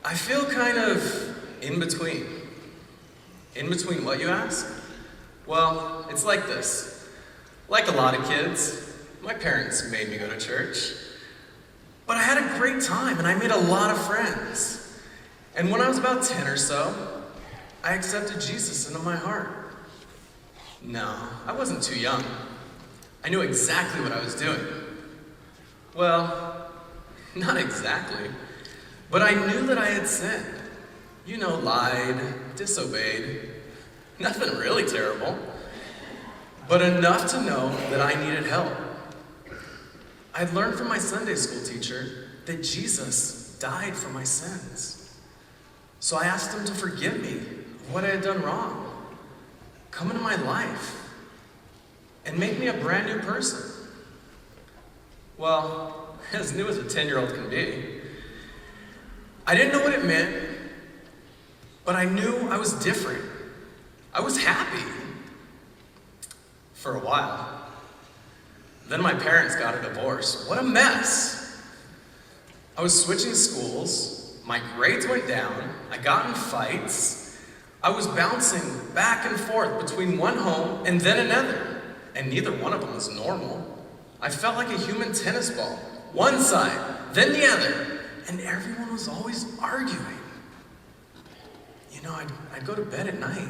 I feel kind of in between. In between what, you ask? Well, it's like this. Like a lot of kids, my parents made me go to church. But I had a great time and I made a lot of friends. And when I was about 10 or so, I accepted Jesus into my heart. No, I wasn't too young. I knew exactly what I was doing. Well, not exactly. But I knew that I had sinned. You know, lied, disobeyed. Nothing really terrible. But enough to know that I needed help. I'd learned from my Sunday school teacher that Jesus died for my sins. So I asked him to forgive me of what I had done wrong. Come into my life and make me a brand new person. Well, as new as a 10-year-old can be. I didn't know what it meant, but I knew I was different. I was happy. For a while. Then my parents got a divorce. What a mess. I was switching schools, my grades went down, I got in fights, I was bouncing back and forth between one home and then another, and neither one of them was normal. I felt like a human tennis ball, one side, then the other, and everyone was always arguing. You know, I'd go to bed at night,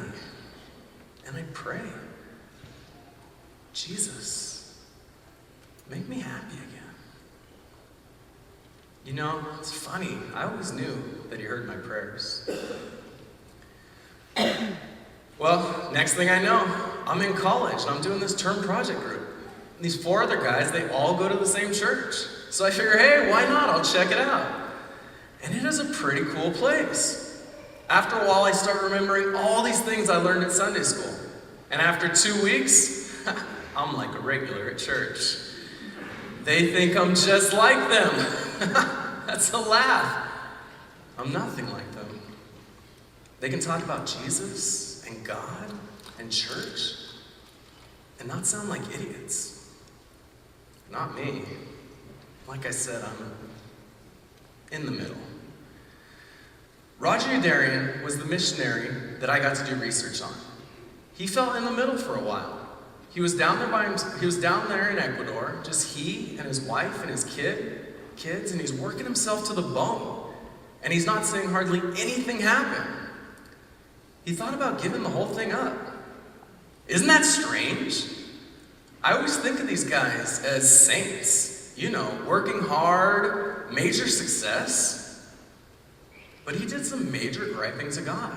and I'd pray. Jesus, make me happy again. You know, it's funny, I always knew that he heard my prayers. Well, next thing I know, I'm in college and I'm doing this term project group. And these 4 other guys, they all go to the same church. So I figure, hey, why not? I'll check it out. And it is a pretty cool place. After a while, I start remembering all these things I learned at Sunday school. And after 2 weeks, I'm like a regular at church. They think I'm just like them. That's a laugh. I'm nothing like them. They can talk about Jesus and God and church and not sound like idiots. Not me. Like I said, I'm in the middle. Roger Udarian was the missionary that I got to do research on. He felt in the middle for a while. He was down there in Ecuador, just he and his wife and his kids, and he's working himself to the bone. And he's not seeing hardly anything happen. He thought about giving the whole thing up. Isn't that strange? I always think of these guys as saints, you know, working hard, major success. But he did some major griping to God.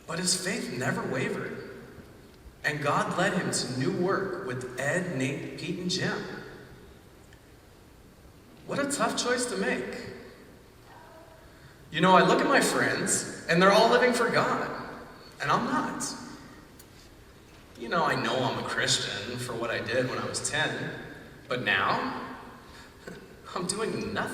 But his faith never wavered. And God led him to new work with Ed, Nate, Pete, and Jim. What a tough choice to make. You know, I look at my friends, and they're all living for God, and I'm not. You know I'm a Christian for what I did when I was 10, but now, I'm doing nothing.